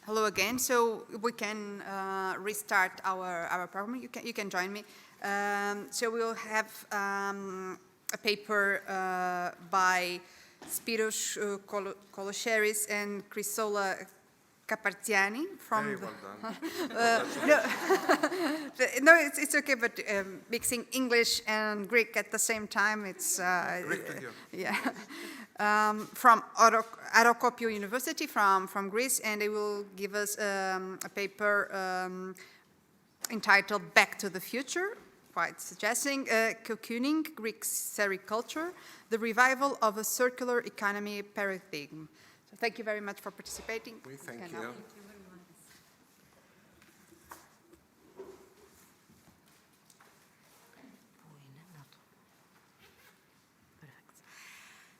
Hello again. So we can restart our program. You can join me. So we'll have a paper by Spyros, Koulocheris, and Chrysoula Kapartziani from. Very well done. No, it's okay, but mixing English and Greek at the same time, it's Greek to you. yeah. From Harokopio University from Greece, and they will give us a paper entitled Back to the Future, quite suggesting Cocooning, Greek sericulture, the revival of a circular economy paradigm. So thank you very much for participating. We thank you. Thank you very much.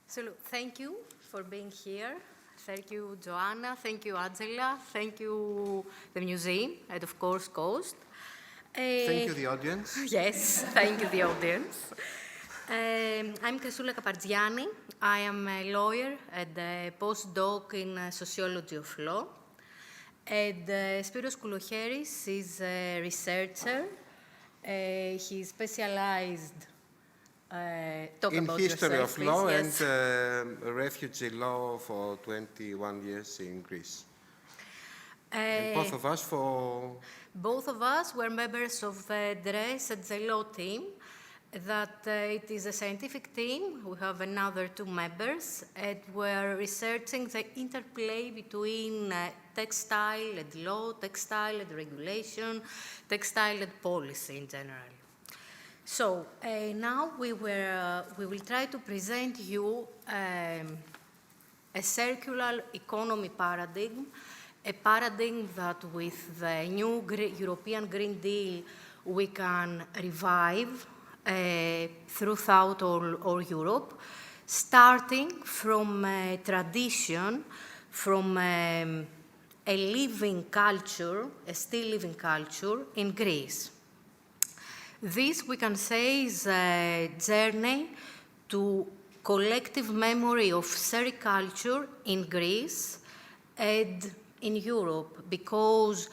So look, thank you for being here. Thank you, Joanna. Thank you, Angela. Thank you, the museum, and of course, COST. Thank you, the audience. Yes, thank you, the audience. I'm Chrysoula Kapartziani. I am a lawyer and a postdoc in sociology of law. And Spyros Koulocheris is a researcher. He specialized in history of law and refugee law for 21 years in Greece. And both of us were members of the DRES and the law team. That it is a scientific team. We have another two members, and we're researching the interplay between textile and law, textile and regulation, textile and policy in general. So now we will try to present you a circular economy paradigm, a paradigm that with the new European Green Deal we can revive throughout all Europe, starting from a tradition, from a living culture, a still living culture in Greece. This, we can say, is a journey to collective memory of sericulture in Greece and in Europe, because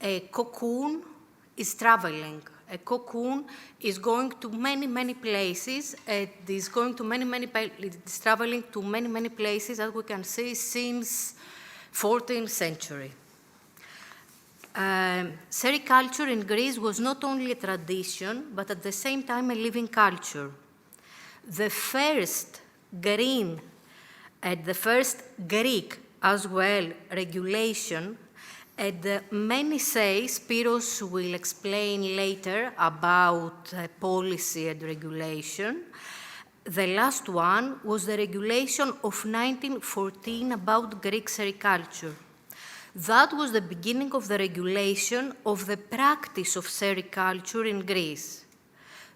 a cocoon is traveling. A cocoon is going to many places. It is going to it's traveling to many places, as we can see, since 14th century. Sericulture in Greece was not only a tradition, but at the same time a living culture. The first green and the first Greek as well regulation, and many say, Spyros will explain later about policy and regulation. The last one was the regulation of 1914 about Greek sericulture. That was the beginning of the regulation of the practice of sericulture in Greece.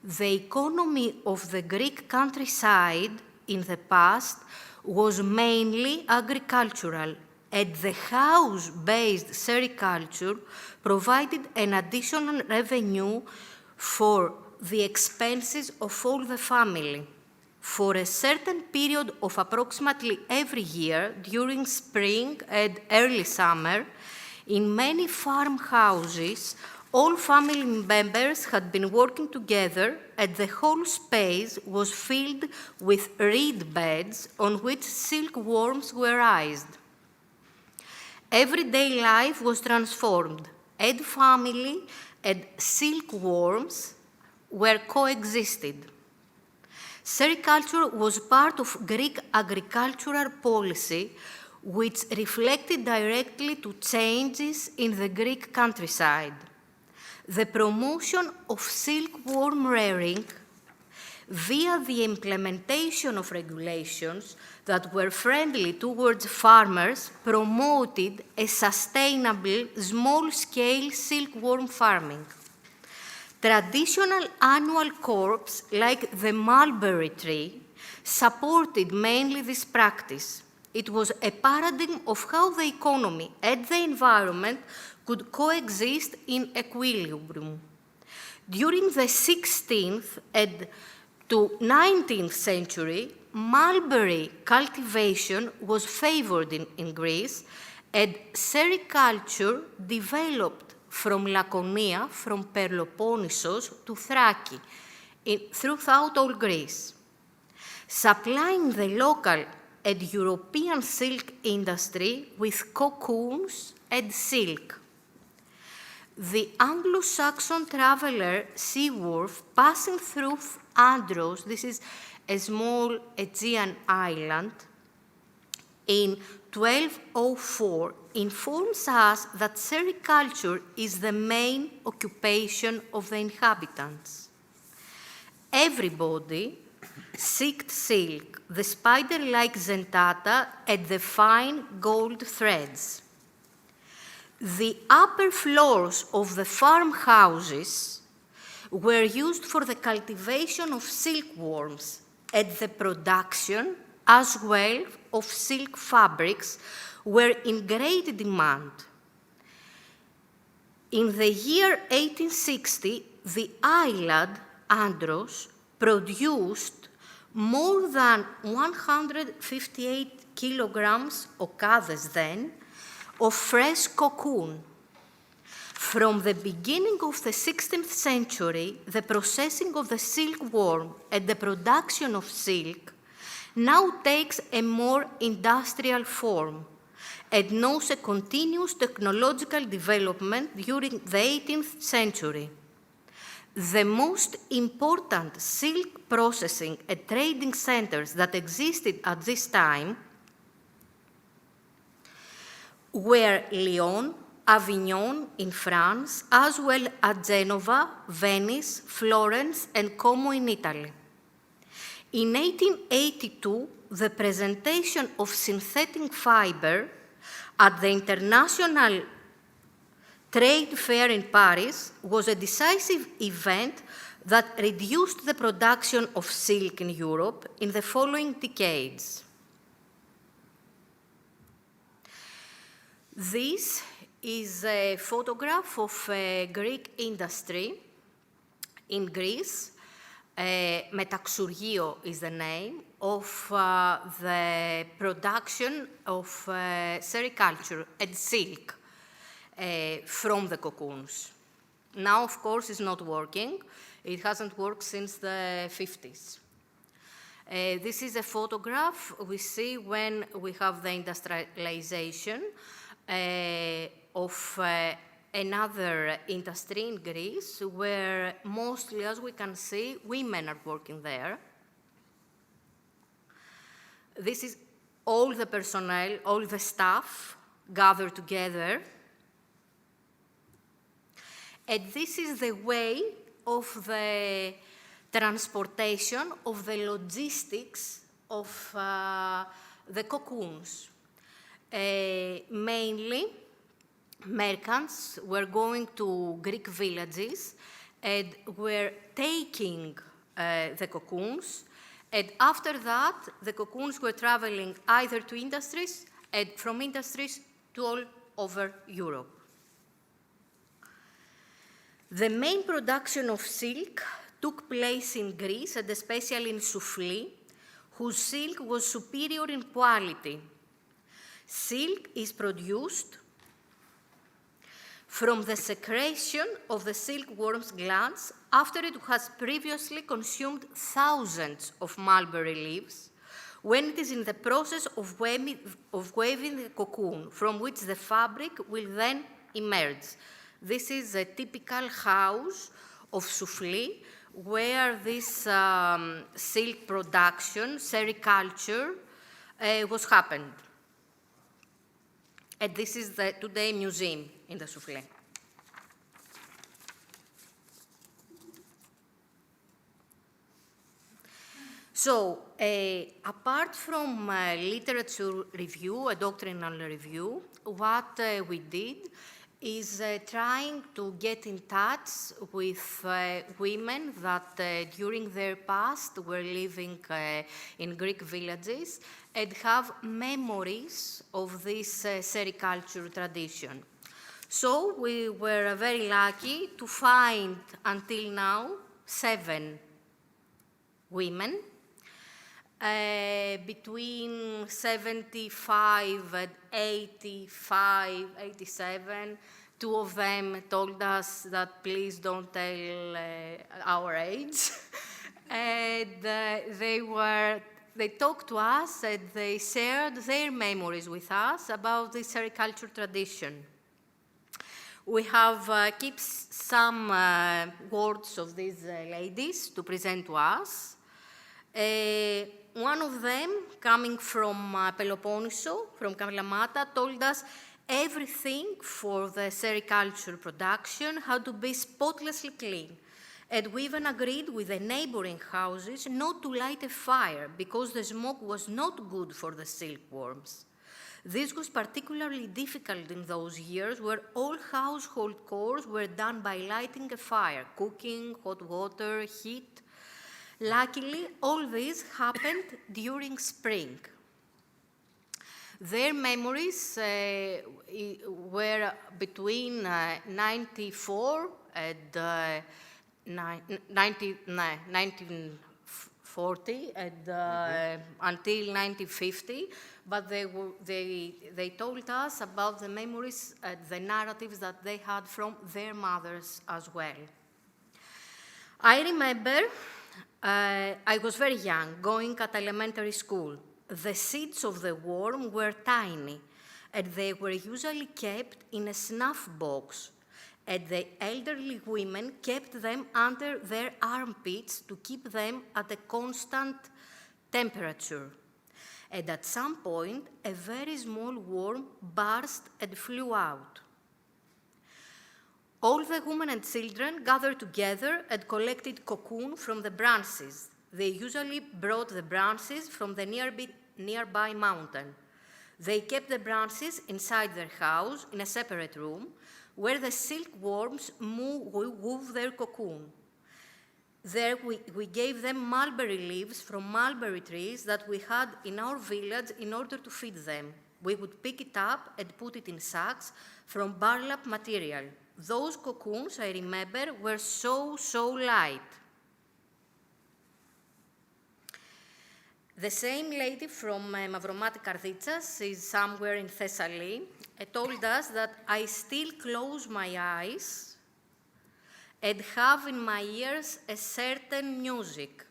The economy of the Greek countryside in the past was mainly agricultural, and the house-based sericulture provided an additional revenue for the expenses of all the family. For a certain period of approximately every year, during spring and early summer, in many farmhouses, all family members had been working together, and the whole space was filled with reed beds on which silkworms were raised. Everyday life was transformed, and family and silkworms were coexisted. Sericulture was part of Greek agricultural policy, which reflected directly to changes in the Greek countryside. The promotion of silkworm rearing via the implementation of regulations that were friendly towards farmers promoted a sustainable small-scale silkworm farming. Traditional annual crops like the mulberry tree supported mainly this practice. It was a paradigm of how the economy and the environment could coexist in equilibrium. During the 16th and to 19th century, mulberry cultivation was favored in Greece, And sericulture developed from Laconia, from Peloponnesos to Thrace, throughout all Greece, supplying the local and European silk industry with cocoons and silk. The Anglo-Saxon traveller Seaworth, passing through Andros, this is a small Aegean island, in 1204, informs us that sericulture is the main occupation of the inhabitants. Everybody seeked silk, the spider-like zentata, and the fine gold threads. The upper floors of the farmhouses were used for the cultivation of silkworms and the production, as well, of silk fabrics were in great demand. In the year 1860, the island, Andros, produced more than 158 kilograms, okades then, of fresh cocoon. From the beginning of the 16th century, the processing of the silkworm and the production of silk now takes a more industrial form and knows a continuous technological development during the 18th century. The most important silk processing and trading centers that existed at this time were Lyon, Avignon in France, as well as Genova, Venice, Florence, and Como in Italy. In 1882, the presentation of synthetic fiber at the International Trade Fair in Paris was a decisive event that reduced the production of silk in Europe in the following decades. This is a photograph of a Greek industry in Greece. Metaxurgio is the name of the production of sericulture and silk from the cocoons. Now, of course, it's not working. It hasn't worked since the 50s. This is a photograph we see when we have the industrialization of another industry in Greece, where mostly, as we can see, women are working there. This is all the personnel, all the staff gathered together. And this is the way of the transportation, of the logistics of the cocoons. Mainly, merchants were going to Greek villages and were taking the cocoons, and after that, the cocoons were traveling either to industries and from industries to all over Europe. The main production of silk took place in Greece, and especially in Soufli, whose silk was superior in quality. Silk is produced from the secretion of the silkworm's glands after it has previously consumed thousands of mulberry leaves, when it is in the process of weaving the cocoon, from which the fabric will then emerge. This is a typical house of Soufli, where this silk production, sericulture, was happened. And this is the today museum in the Soufli. So, apart from literature review, a doctrinal review, what we did is trying to get in touch with women that during their past were living in Greek villages and have memories of this sericulture tradition. So we were very lucky to find, until now, 7 women between 75 and 85, 87, two of them told us that please don't tell our age. And they talked to us and they shared their memories with us about the sericulture tradition. We have kept some words of these ladies to present to us. One of them, coming from Peloponneso, from Kalamata, told us everything for the sericulture production had to be spotlessly clean. And we even agreed with the neighboring houses not to light a fire because the smoke was not good for the silkworms. This was particularly difficult in those years where all household chores were done by lighting a fire, cooking, hot water, heat. Luckily, all this happened during spring. Their memories were between 94 and 1940 and until 1950, but they told us about the memories, the narratives that they had from their mothers as well. I remember I was very young, going at elementary school. The seeds of the worm were tiny, and they were usually kept in a snuff box, and the elderly women kept them under their armpits to keep them at a constant temperature. And at some point, a very small worm burst and flew out. All the women and children gathered together and collected cocoon from the branches. They usually brought the branches from the nearby mountain. They kept the branches inside their house in a separate room where the silkworms wove their cocoon. There we gave them mulberry leaves from mulberry trees that we had in our village in order to feed them. We would pick it up and put it in sacks from burlap material. Those cocoons, I remember, were so light. The same lady from Mavromati Karditsas is somewhere in Thessaly, told us that I still close my eyes and have in my ears a certain music.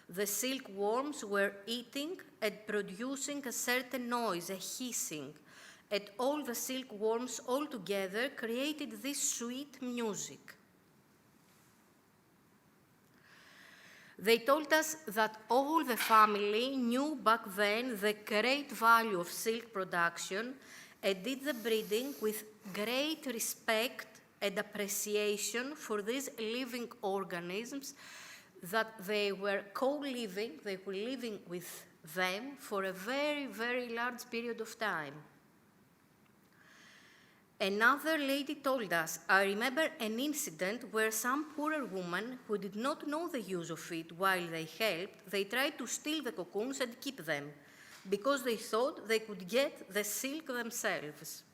The silkworms were eating and producing a certain noise, a hissing, and all the silkworms all together created this sweet music. They told us that all the family knew back then the great value of silk production and did the breeding with great respect and appreciation for these living organisms that they were co-living, they were living with them for a very large period of time. Another lady told us, I remember an incident where some poorer woman who did not know the use of it while they helped, they tried to steal the cocoons and keep them because they thought they could get the silk themselves.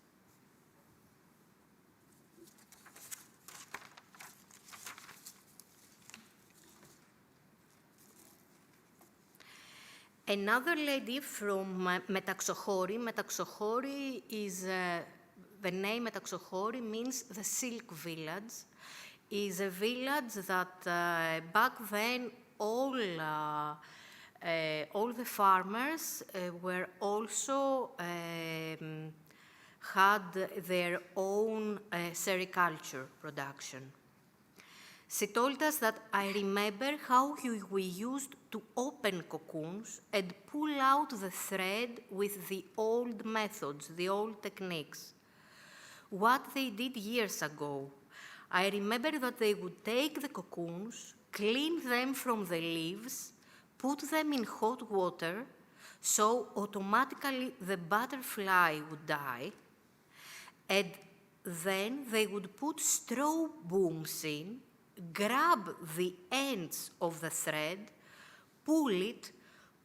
Another lady from Metaxochori. Metaxochori is the name Metaxochori means the silk village. Is a village that back then all the farmers were also had their own sericulture production. She told us that I remember how we used to open cocoons and pull out the thread with the old methods, the old techniques. What they did years ago. I remember that they would take the cocoons, clean them from the leaves, put them in hot water, so automatically the butterfly would die, and then they would put straw booms in, grab the ends of the thread, pull it,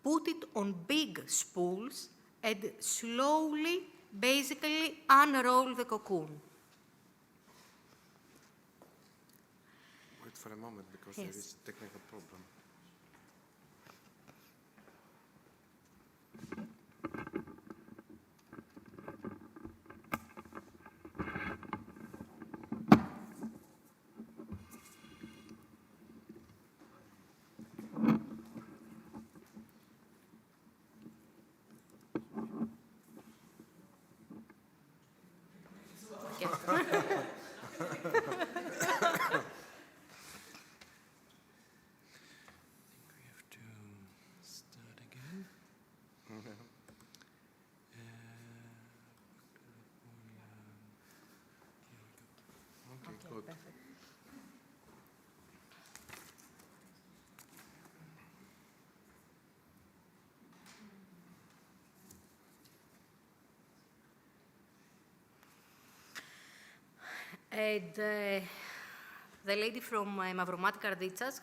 put it on big spools, and slowly, basically, unroll the cocoon. Wait for a moment, because Yes. there is a technical problem. And the lady from Mavromatic Karditsas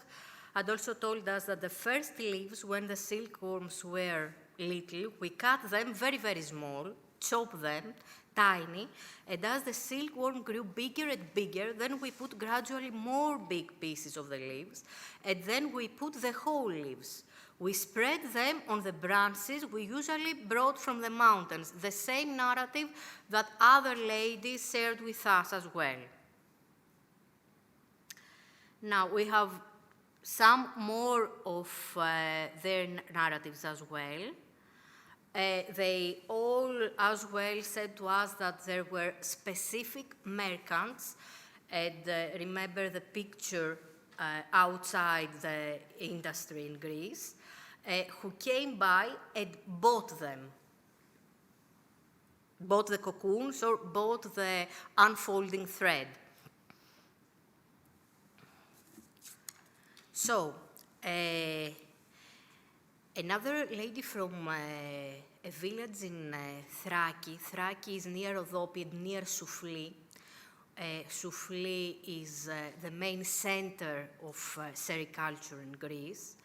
had also told us that the first leaves, when the silkworms were little, we cut them very, very small, chop them, tiny, and as the silkworm grew bigger and bigger, then we put gradually more big pieces of the leaves, and then we put the whole leaves. We spread them on the branches we usually brought from the mountains, the same narrative that other ladies shared with us as well. Now, we have some more of their narratives as well. They all as well said to us that there were specific merchants, and remember the picture outside the industry in Greece, who came by and bought them. Bought the cocoons or bought the unfolding thread. So, another lady from a village in Thraki. Thraki is near Rhodope and near Soufli. Soufli is the main center of sericulture in Greece.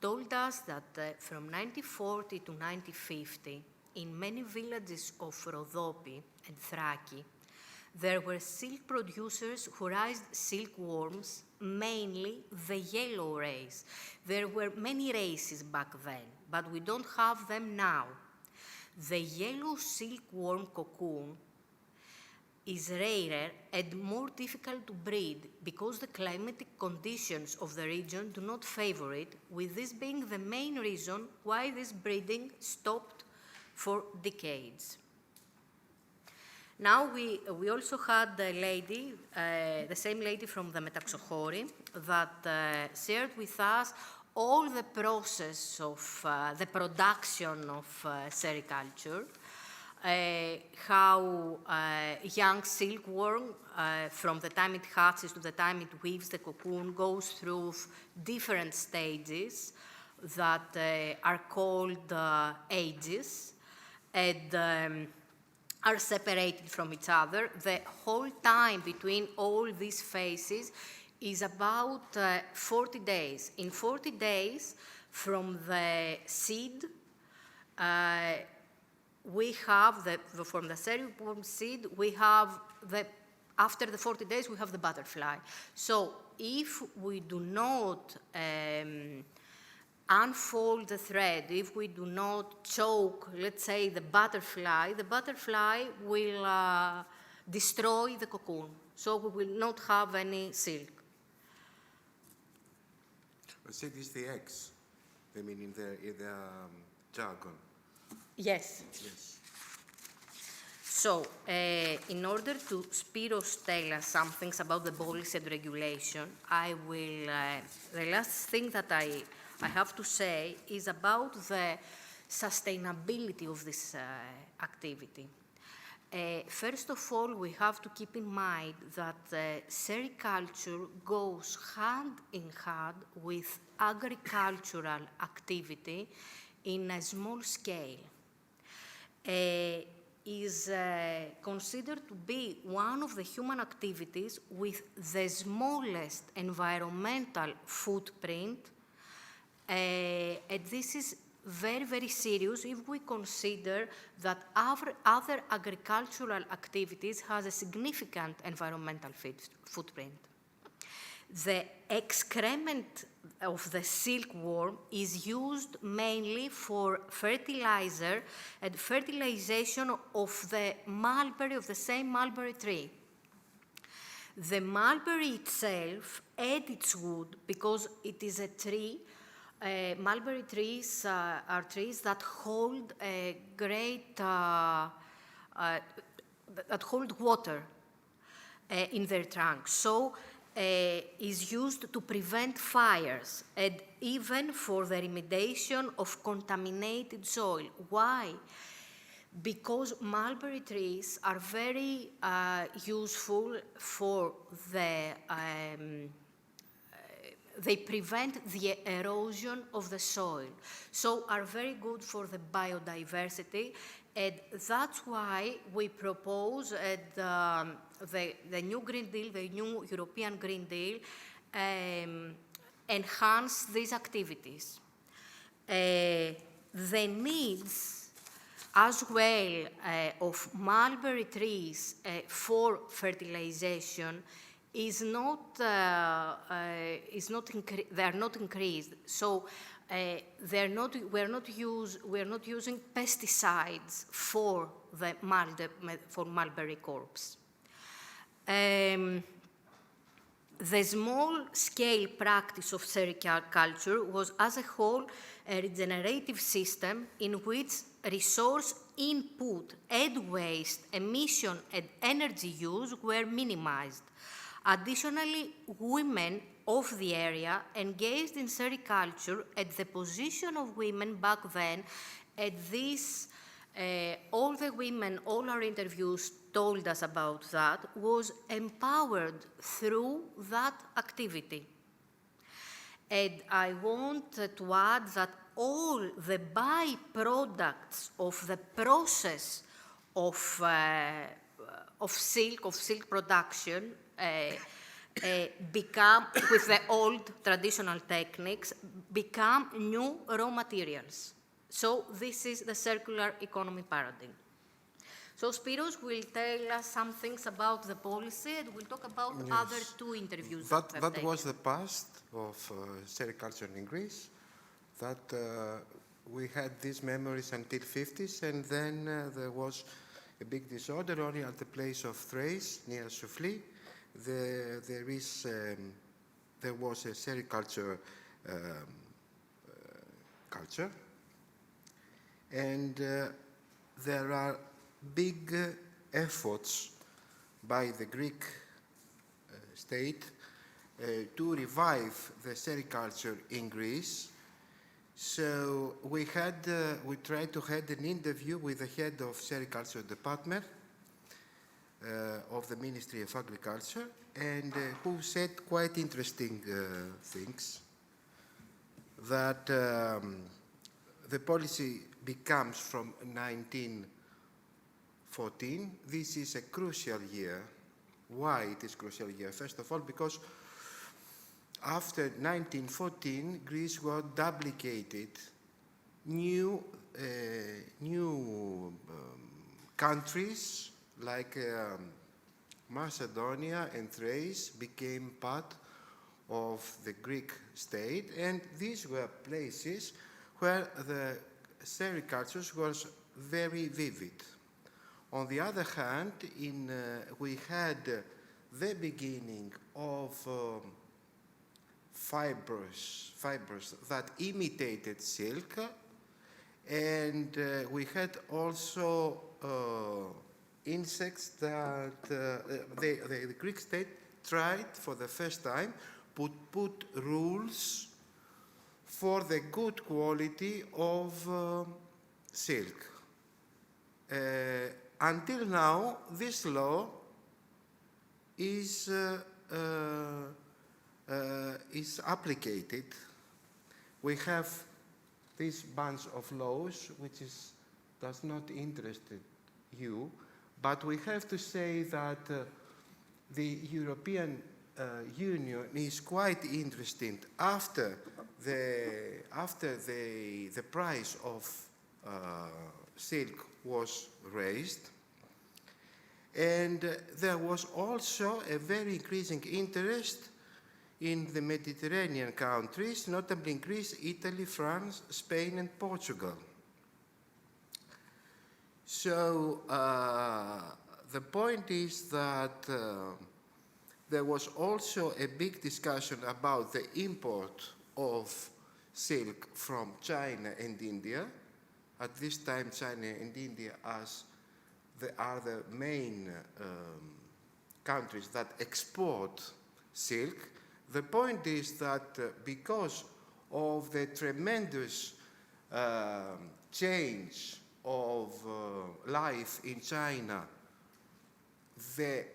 Told us that from 1940 to 1950, in many villages of Rhodope and Thraki, there were silk producers who raised silkworms, mainly the yellow race. There were many races back then, but we don't have them now. The yellow silkworm cocoon is rarer and more difficult to breed because the climatic conditions of the region do not favor it, with this being the main reason why this breeding stopped for decades. Now we also had the lady, the same lady from the Metaxochori, that shared with us all the process of the production of sericulture, how young silkworm, from the time it hatches to the time it weaves the cocoon, goes through different stages that are called ages, and are separated from each other. The whole time between all these phases is about 40 days. In 40 days, from the seed, we have from the sericulture seed, we have after the 40 days, we have the butterfly. So if we do not unfold the thread, if we do not choke, let's say, the butterfly will destroy the cocoon. So we will not have any silk. Seed is the eggs, I mean, in the jargon. Yes. Yes. So, in order to Spyros tell us some things about the policy and regulation, I will, the last thing that I have to say is about the sustainability of this activity. First of all, we have to keep in mind that sericulture goes hand in hand with agricultural activity in a small scale. Is considered to be one of the human activities with the smallest environmental footprint, and this is very, very serious if we consider that other agricultural activities has a significant environmental footprint. The excrement of the silkworm is used mainly for fertilizer and fertilization of the mulberry, of the same mulberry tree. The mulberry itself and its wood, because it is a tree, mulberry trees are trees that hold a great, that hold water in their trunks. So is used to prevent fires and even for the remediation of contaminated soil. Why? Because mulberry trees are very useful for the they prevent the erosion of the soil, so are very good for the biodiversity And that's why we propose the new Green Deal, the new European Green Deal, enhance these activities. The needs as well of mulberry trees for fertilization they are not increased. So we're not using pesticides for mulberry crops. The small-scale practice of sericulture was, as a whole, a regenerative system in which resource input, and waste, emission, and energy use were minimized. Additionally, women of the area engaged in sericulture, and the position of women back then, at this, all the women, all our interviews told us about that, was empowered through that activity. And I want to add that all the byproducts of the process of silk production become, with the old traditional techniques, become new raw materials. So this is the circular economy paradigm. So Spyros will tell us some things about the policy, and we'll talk about other two interviews. That was the past of sericulture in Greece. That we had these memories until 50s, and then there was a big disorder only at the place of Thrace, near Soufli. There was a sericulture culture, and there are big efforts by the Greek state to revive the sericulture in Greece. So we tried to have an interview with the head of sericulture department of the Ministry of Agriculture, and who said quite interesting things, that the policy becomes from 1914. This is a crucial year. Why it is a crucial year? First of all, because after 1914, Greece was duplicated. New countries like Macedonia and Thrace became part of the Greek state, and these were places where the sericulture was very vivid. On the other hand, we had the beginning of fibers that imitated silk, and we had also insects that the Greek state tried for the first time to put rules for the good quality of silk. Until now, this law is applied. We have this bunch of laws which does not interest you, but we have to say that the European Union is quite interested after the price of silk was raised, and there was also a very increasing interest in the Mediterranean countries, notably in Greece, Italy, France, Spain, and Portugal. So the point is that there was also a big discussion about the import of silk from China and India. At this time, China and India are the main countries that export silk. The point is that because of the tremendous change of life in China, the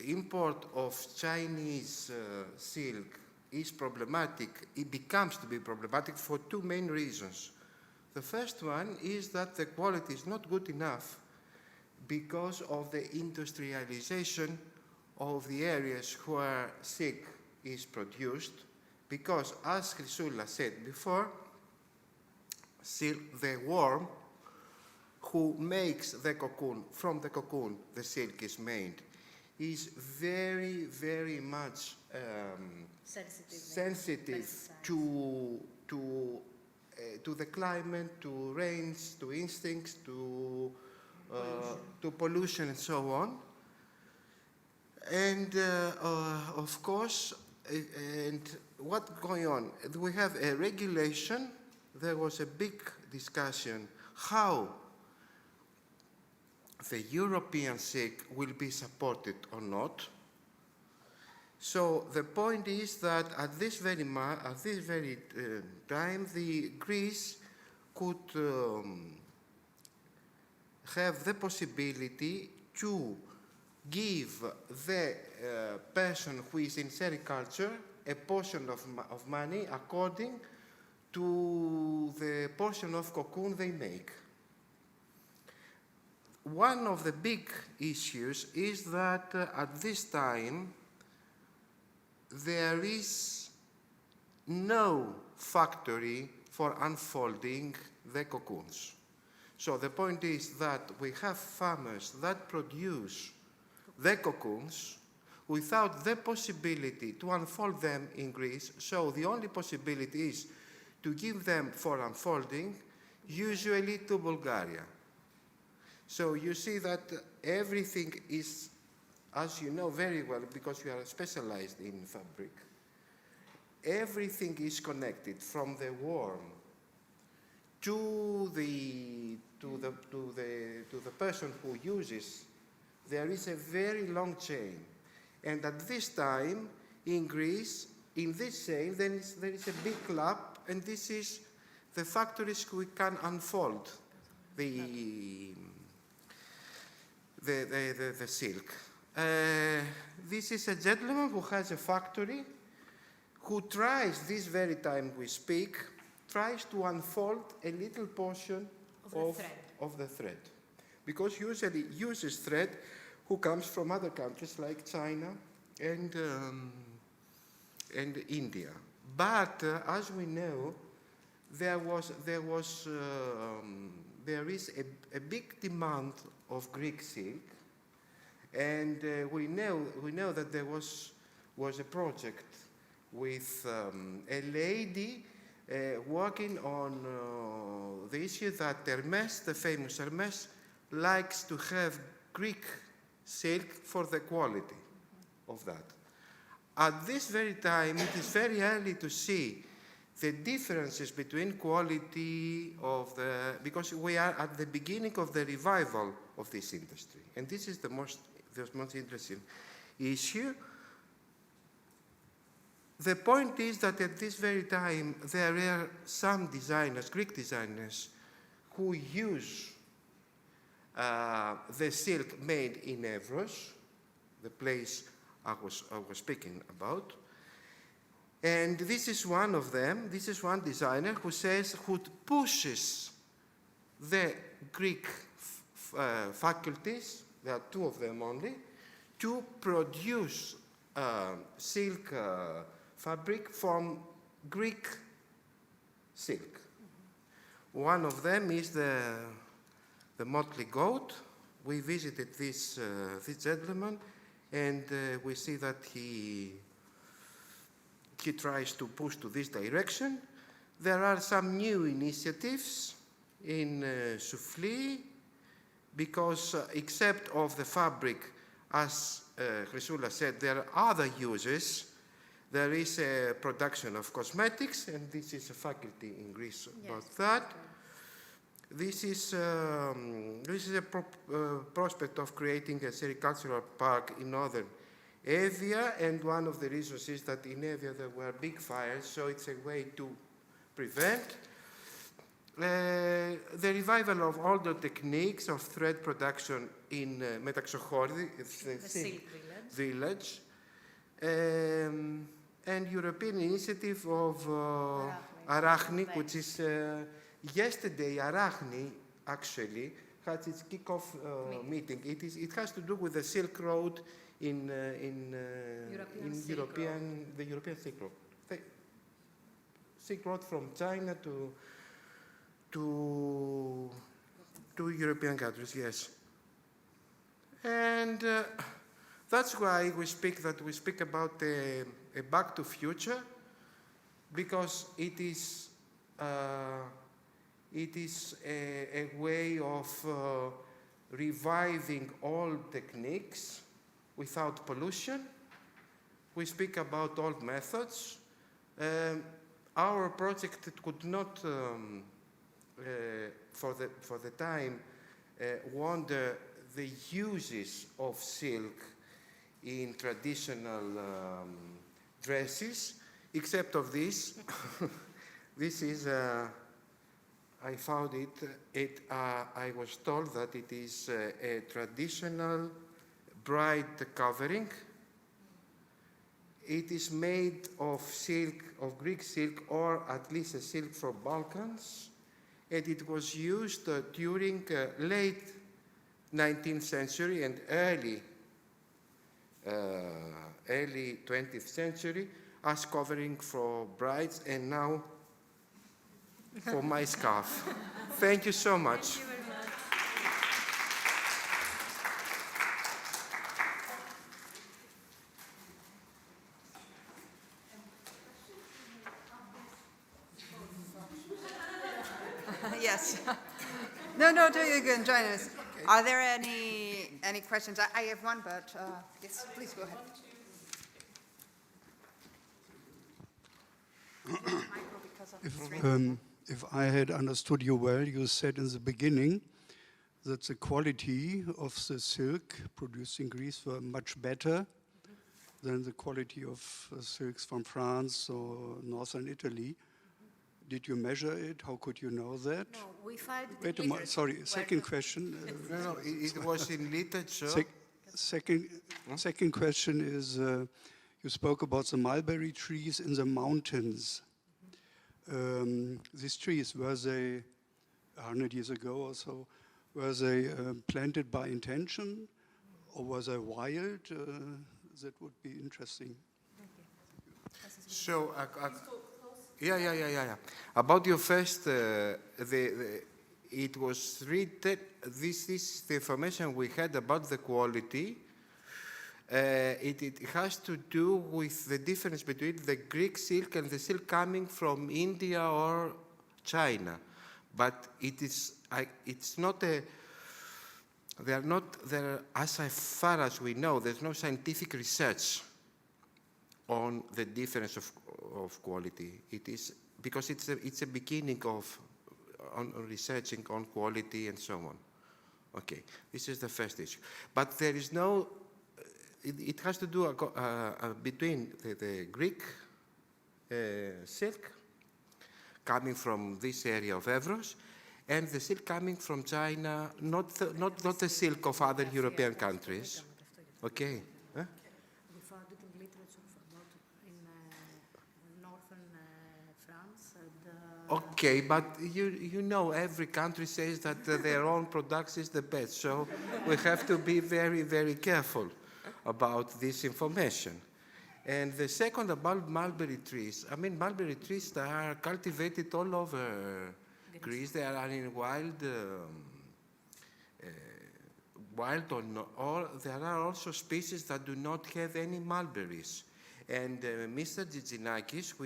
import of Chinese silk is problematic. It becomes to be problematic for two main reasons. The first one is that the quality is not good enough because of the industrialization of the areas where silk is produced, because as Chrysoula said before, the worm who makes the cocoon, from the cocoon the silk is made, is very, very much sensitive to the climate, to rains, to instincts, to pollution and so on. And of course, and what's going on? We have a regulation. There was a big discussion how the European silk will be supported or not. So the point is that at this very time, Greece could have the possibility to give the person who is in sericulture a portion of money according to the portion of cocoon they make. One of the big issues is that at this time there is no factory for unfolding the cocoons. So the point is that we have farmers that produce the cocoons without the possibility to unfold them in Greece. So the only possibility is to give them for unfolding, usually to Bulgaria. So you see that everything is, as you know very well, because you are specialized in fabric, everything is connected from the worm to the person who uses. There is a very long chain. And at this time, in Greece, in this chain, there is a big club, and this is the factories who can unfold the silk. This is a gentleman who has a factory, who tries, this very time we speak, tries to unfold a little portion of the thread. Because usually uses thread who comes from other countries like China and India. But as we know, there is a big demand of Greek silk, and we know that there was a project with a lady working on the issue that Hermes, the famous Hermes, likes to have Greek silk for the quality of that. At this very time, it is very early to see the differences between quality of because we are at the beginning of the revival of this industry. And this is the most interesting issue. The point is that at this very time, there are some designers, Greek designers, who use the silk made in Evros, the place I was speaking about. And this is one of them, this is one designer who pushes the Greek faculties, there are two of them only, to produce silk fabric from Greek silk. One of them is the motley goat. We visited this gentleman, and we see that he tries to push to this direction. There are some new initiatives in Souffly, because except of the fabric, as Chrysoula said, there are other uses. There is a production of cosmetics, and this is a faculty in Greece about that. This is a prospect of creating a sericultural park in northern Evia, and one of the reasons is that in Evia there were big fires, so it's a way to prevent. The revival of older techniques of thread production in Metaxochori, the silk village, and European initiative of Arachnik, which is yesterday, Arachne actually had its kickoff meeting. It has to do with the Silk Road in the European Silk Road. Silk Road from China to European countries, yes. And that's why we speak about a back to future, because it is a way of reviving old techniques without pollution. We speak about old methods. Our project could not, for the time, wonder the uses of silk in traditional dresses, except of this. This is, I found it, I was told that it is a traditional bride covering. It is made of silk, of Greek silk, or at least a silk from Balkans, and it was used during late 19th century and early 20th century as covering for brides, and now for my scarf. Thank you so much. Thank you very much. Yes. No, you can join us. Are there any questions? I have one, but yes, please go ahead. If I had understood you well, you said in the beginning that the quality of the silk produced in Greece were much better than the quality of silks from France or northern Italy. Did you measure it? How could you know that? No, we find Wait a moment, sorry, second question. No, it was in literature. Second question is, you spoke about the mulberry trees in the mountains. These trees, were they 100 years ago or so, were they planted by intention, or was they wild? That would be interesting. So, yeah. About your first, it was written, this is the information we had about the quality. It has to do with the difference between the Greek silk and the silk coming from India or China. But it's not a, as far as we know, there's no scientific research on the difference of quality. It is, because it's a beginning of on researching on quality and so on. Okay, this is the first issue. But there is no, it has to do between the Greek silk coming from this area of Evros and the silk coming from China, not the silk of other European countries. Okay. Huh? We found it in literature in northern France. Okay, but you know every country says that their own product is the best, so we have to be very, very careful about this information. And the second about mulberry trees. I mean, mulberry trees that are cultivated all over Greece. They are in wild or not, or there are also species that do not have any mulberries. And Mr. Gigginakis, who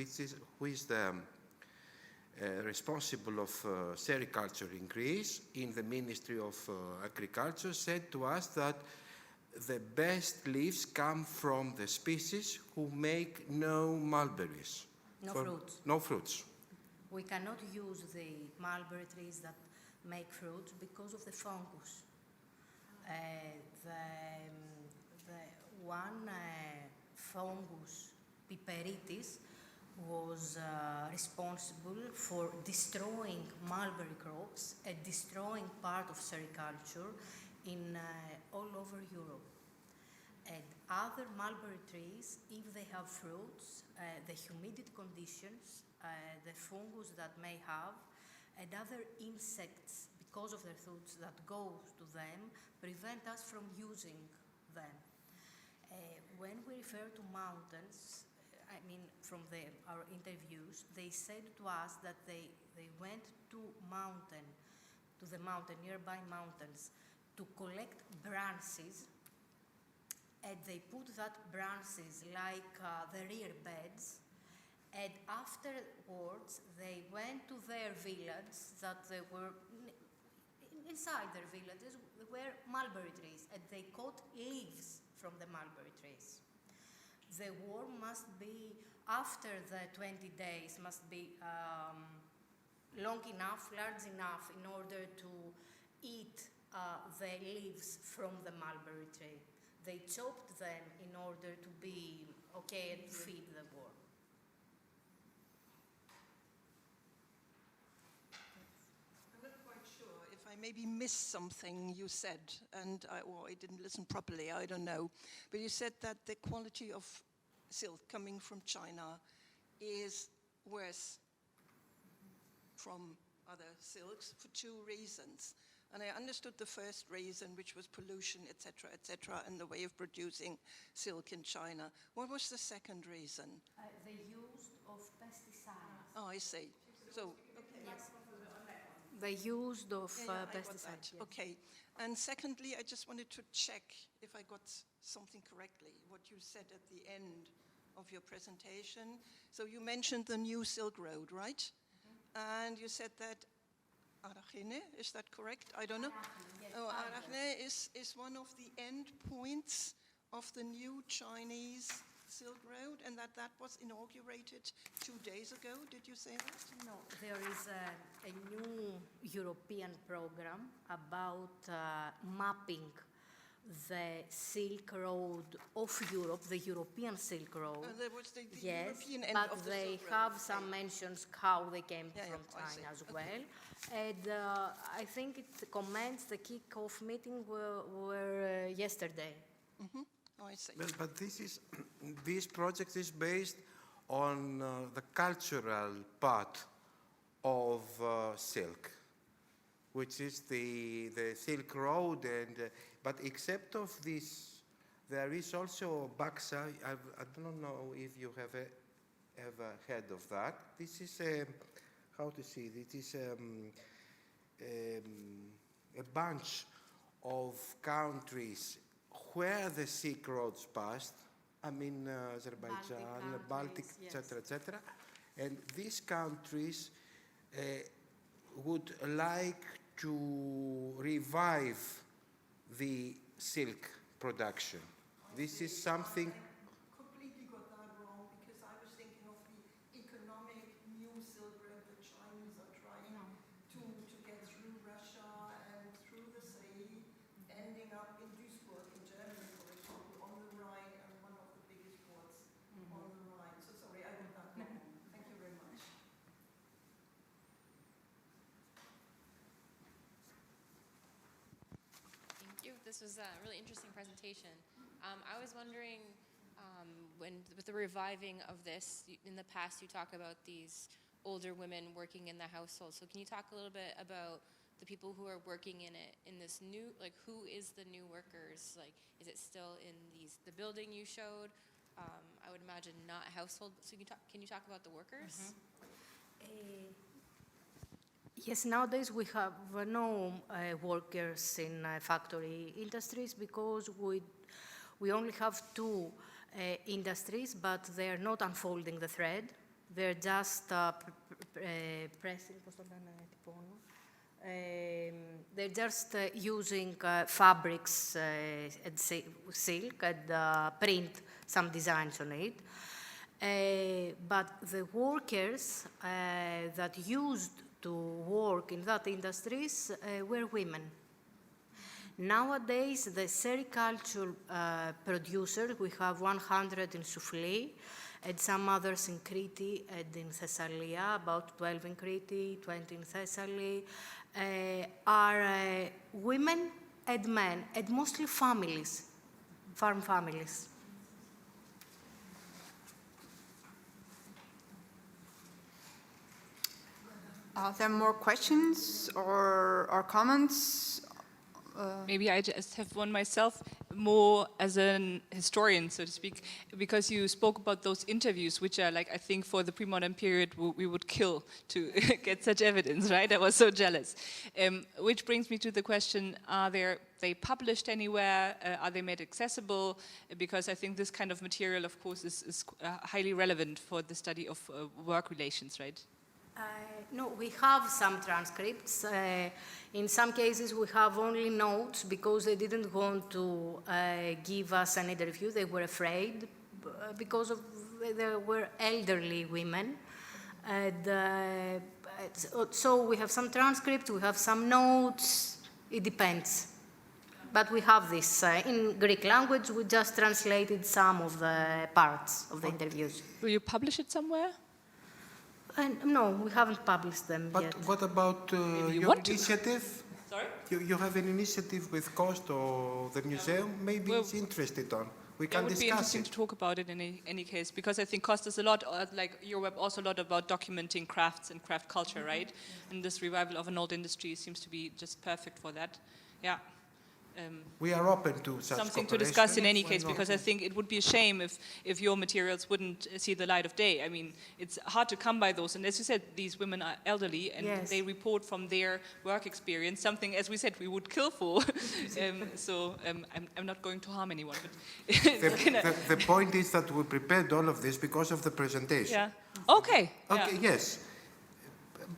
is the responsible of sericulture in Greece, in the Ministry of Agriculture, said to us that the best leaves come from the species who make no mulberries. Fruits. No fruits. We cannot use the mulberry trees that make fruits because of the fungus. The one fungus, Piperitis, was responsible for destroying mulberry crops and destroying part of sericulture in all over Europe. And other mulberry trees, if they have fruits, the humidity conditions, the fungus that may have, and other insects, because of their roots that go to them, prevent us from using them. When we refer to mountains, I mean, from our interviews, they said to us that they went to the nearby mountains, to collect branches, and they put that branches like the rear beds, and afterwards they went to their village that they were inside their villages were mulberry trees, and they caught leaves from the mulberry trees. The worm must be, after the 20 days, must be long enough, large enough in order to eat the leaves from the mulberry tree. They chopped them in order to be okay and feed the worm. I maybe missed something you said, or I didn't listen properly, I don't know. But you said that the quality of silk coming from China is worse from other silks for two reasons. And I understood the first reason, which was pollution, etc., and the way of producing silk in China. What was the second reason? The use of pesticides. Oh, I see. So, yes. The use of pesticides. Yes. Okay. And secondly, I just wanted to check if I got something correctly, what you said at the end of your presentation. So you mentioned the new Silk Road, right? Mm-hmm. And you said that Arachne, is that correct? I don't know. Yes, Arachne is one of the end points of the new Chinese Silk Road, and that was inaugurated 2 days ago. Did you say that? No, there is a new European program about mapping the Silk Road of Europe, the European Silk Road. There was the yes, European end but of the they Silk Road. have some mentions how they came from I China as see. well. And I think it comments the kick-off meeting were yesterday. Mm-hmm. Oh, I see. Well, but this project is based on the cultural part of silk, which is the Silk Road, but except of this, there is also Baksa. I don't know if you have ever heard of that. This is how to say it? It is a bunch of countries where the Silk Roads passed. I mean, Azerbaijan, Baltic, etc., etc. And these countries would like to revive the silk production. This is something. I completely got that wrong, because I was thinking of the economic new Silk Road the Chinese are trying to get through Russia and through the sea, ending up in Duisburg in Germany, for example, on the Rhine, and one of the biggest ports on the Rhine. So sorry, I got that wrong. Thank you very much. Thank you. This was a really interesting presentation. I was wondering, with the reviving of this, in the past you talk about these older women working in the household. So can you talk a little bit about the people who are working in it, in this new, like who is the new workers? Like, is it still in the building you showed? I would imagine not household. So can you talk about the workers? Yes, nowadays we have no workers in factory industries, because we only have two industries, but they are not unfolding the thread. They're just pressing. They're just using fabrics and silk and print some designs on it. But the workers that used to work in that industries were women. Nowadays, the sericulture producers, we have 100 in Soufli, and some others in Crete and in Thessalia, about 12 in Crete, 20 in Thessaly, are women and men, and mostly families, farm families. Are there more questions or comments? Maybe I just have one myself, more as an historian, so to speak, because you spoke about those interviews, which are like, I think for the pre-modern period, we would kill to get such evidence, right? I was so jealous. Which brings me to the question, are they published anywhere? Are they made accessible? Because I think this kind of material, of course, is highly relevant for the study of work relations, right? No, we have some transcripts. In some cases, we have only notes because they didn't want to give us an interview. They were afraid because they were elderly women. And, so we have some transcripts, we have some notes. It depends. But we have this. In Greek language, we just translated some of the parts of the interviews. Will you publish it somewhere? No, we haven't published them but yet. But what about your initiative? Sorry? You have an initiative with COST or the museum? Maybe it's interested on. We can it would discuss be interesting it. to talk about it in any case, because I think COST is a lot, like EuroWeb, also a lot about documenting crafts and craft culture, right? And this revival of an old industry seems to be just perfect for that. Yeah. We are open to such Something to discuss in any case, because I think it would be a shame if your materials wouldn't see the light of day. I mean, it's hard to come by those. And as you said, these women are elderly, and yes. they report from their work experience, something, as we said, we would kill for. I'm not going to harm anyone. But the point is that we prepared all of this because of the presentation. Yeah. Okay. Okay, yeah. Yes.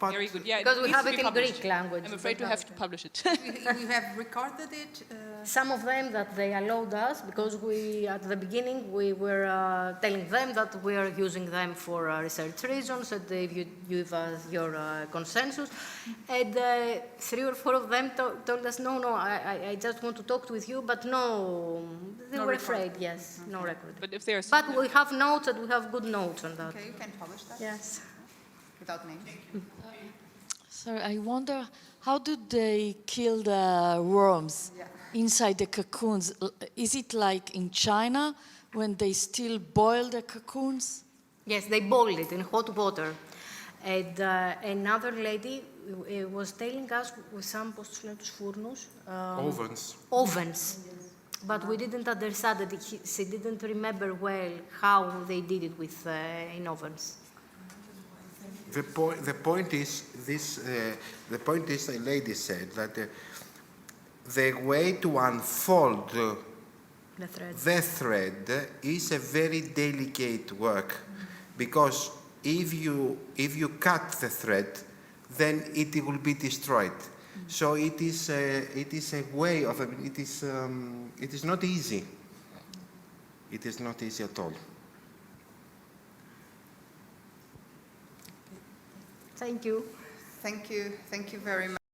But very good. Yeah, Because we needs have to it be in published. Greek language. I'm afraid to have to publish it. You have recorded it? Some of them that they allowed us, because we, at the beginning, we were telling them that we are using them for research reasons, and if you give us your consensus. And 3 or 4 of them told us, no, I just want to talk with you, but no, they were afraid, yes, no record. But if there's... But we have notes, and we have good notes on that. Okay, you can publish that? Yes. Without names? So I wonder, how do they kill the worms inside the cocoons? Is it like in China when they still boil the cocoons? Yes, they boiled it in hot water. And another lady was telling us with some ovens. But we didn't understand that she didn't remember well how they did it with in ovens. The point is this. The point is, a lady said that the way to unfold the thread is a very delicate work, because if you cut the thread, then it will be destroyed. So it is a way of it is not easy. It is not easy at all. Thank you. Thank you very much.